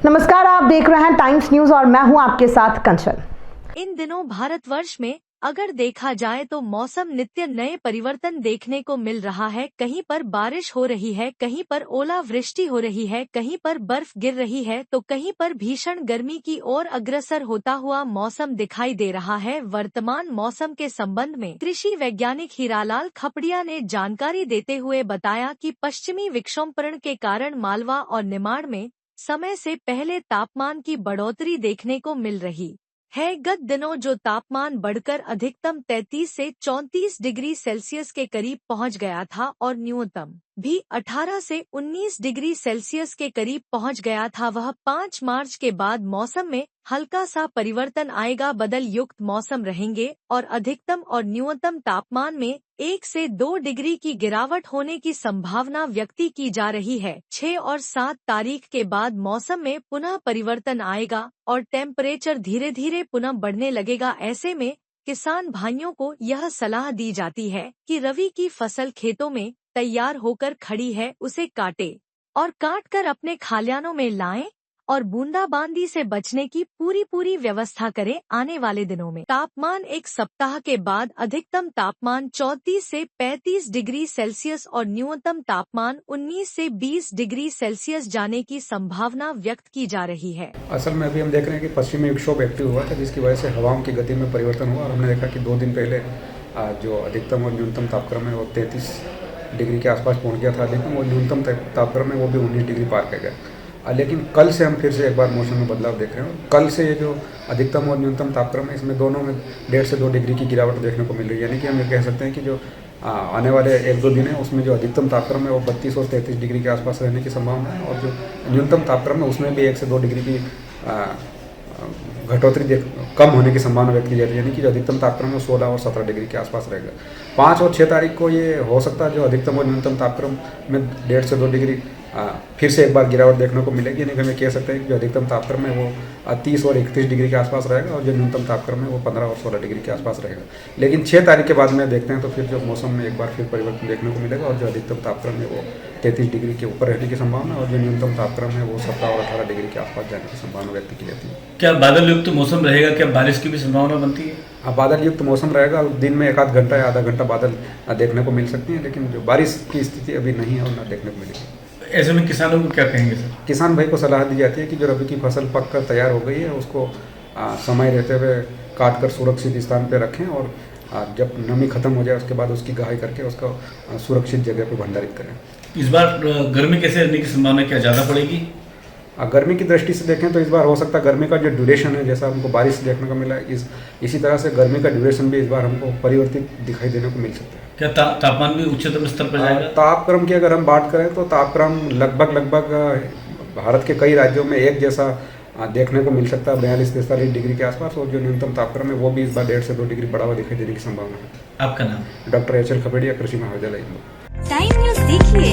नमस्कार, आप देख रहे हैं टाइम्स न्यूज और मैं हूं आपके साथ कंचन। इन दिनों भारतवर्ष में अगर देखा जाए तो मौसम नित्य नए परिवर्तन देखने को मिल रहा है। कहीं पर बारिश हो रही है, कहीं पर ओलावृष्टि हो रही है, कहीं पर बर्फ गिर रही है, तो कहीं पर भीषण गर्मी की ओर अग्रसर होता हुआ मौसम दिखाई दे रहा है। वर्तमान मौसम के संबंध में कृषि वैज्ञानिक हीरालाल खपड़िया ने जानकारी देते हुए बताया कि पश्चिमी विक्षोभण के कारण मालवा और निमाड़ में समय से पहले तापमान की बढ़ोतरी देखने को मिल रही है। गत दिनों जो तापमान बढ़कर अधिकतम 33 से 34 डिग्री सेल्सियस के करीब पहुंच गया था और न्यूनतम भी 18 से 19 डिग्री सेल्सियस के करीब पहुंच गया था, वह 5 मार्च के बाद मौसम में हल्का सा परिवर्तन आएगा। बदल युक्त मौसम रहेंगे और अधिकतम और न्यूनतम तापमान में 1 से 2 डिग्री की गिरावट होने की संभावना व्यक्त की जा रही है। 6 और 7 तारीख के बाद मौसम में पुनः परिवर्तन आएगा और टेम्परेचर धीरे धीरे पुनः बढ़ने लगेगा। ऐसे में किसान भाइयों को यह सलाह दी जाती है कि रबी की फसल खेतों में तैयार होकर खड़ी है, उसे काटे और काट कर अपने खालियानों में लाएं और बूंदाबांदी से बचने की पूरी व्यवस्था करें। आने वाले दिनों में तापमान एक सप्ताह के बाद अधिकतम तापमान 34 से 35 डिग्री सेल्सियस और न्यूनतम तापमान 19 से 20 डिग्री सेल्सियस जाने की संभावना व्यक्त की जा रही है। असल में अभी हम देख रहे हैं कि पश्चिमी विक्षोभ एक्टिव हुआ था, जिसकी वजह से हवाओं की गति में परिवर्तन हुआ और हमने देखा कि 2 दिन पहले जो अधिकतम और न्यूनतम तापक्रम है वो 33 डिग्री के आसपास पहुंच गया था, लेकिन वो न्यूनतम तापक्रम है वो भी 19 डिग्री पार कर गया। लेकिन कल से हम फिर से एक बार मौसम में बदलाव देख रहे हैं। कल से ये जो अधिकतम और न्यूनतम तापक्रम है, इसमें दोनों में 1.5 से 2 डिग्री की गिरावट देखने को मिल रही है। यानी कि हम ये कह सकते हैं कि जो आने वाले 1-2 दिन है उसमें जो अधिकतम तापक्रम है वो 32 और 33 डिग्री के आसपास रहने की संभावना है, और जो न्यूनतम तापक्रम है उसमें भी 1 से 2 डिग्री की घटोतरी कम होने की संभावना व्यक्त की जाती है। यानी कि जो अधिकतम तापक्रम है 16 और 17 डिग्री के आसपास रहेगा। 5 और 6 तारीख को ये हो सकता है जो अधिकतम और न्यूनतम तापक्रम में 1.5 से 2 डिग्री फिर से एक बार गिरावट देखने को मिलेगी। यानी कि हमें कह सकते हैं कि जो अधिकतम तापक्रम है वो 30 और 31 डिग्री के आसपास रहेगा और जो न्यूनतम तापक्रम है वो 15 और 16 डिग्री के आसपास रहेगा। लेकिन 6 तारीख के बाद में देखते हैं तो फिर जो मौसम में एक बार फिर परिवर्तन देखने को मिलेगा और जो अधिकतम तापक्रम है वो 33 डिग्री के ऊपर रहने की संभावना और जो न्यूनतम तापक्रम है वो 17 और 18 डिग्री के आसपास जाने की संभावना व्यक्त की जाती है। क्या बादल युक्त मौसम रहेगा? क्या बारिश की भी संभावना बनती है? हाँ, बादल युक्त मौसम रहेगा। दिन में 1-आध घंटा या आधा घंटा बादल देखने को मिल सकती है, लेकिन जो बारिश की स्थिति अभी नहीं है और न देखने को मिलेगी। ऐसे में किसानों को क्या कहेंगे सर? किसान भाई को सलाह दी जाती है कि जो रबी की फसल पक कर तैयार हो गई है उसको समय रहते हुए काट कर सुरक्षित स्थान पर रखें और जब नमी खत्म हो जाए उसके बाद उसकी गहाई करके उसको सुरक्षित जगह पर भंडारित करें। इस बार गर्मी कैसे रहने की संभावना, क्या ज़्यादा पड़ेगी? गर्मी की दृष्टि से देखें तो इस बार हो सकता है गर्मी का जो ड्यूरेशन है, जैसा हमको बारिश देखने को मिला है, इसी तरह से गर्मी का ड्यूरेशन भी इस बार हमको परिवर्तित दिखाई देने को मिल सकता है। क्या तापमान भी उच्चतम स्तर पर जाएगा? तापक्रम की अगर हम बात करें तो तापक्रम लगभग भारत के कई राज्यों में एक जैसा देखने को मिल सकता है, 42-43 डिग्री के आसपास, और जो न्यूनतम तापक्रम है वो भी इस बार 1.5 से 2 डिग्री बढ़ावा दिखाई देने की संभावना है। आपका नाम? Doctor HL. खपड़िया, कृषि महाविद्यालय। टाइम न्यूज देखिए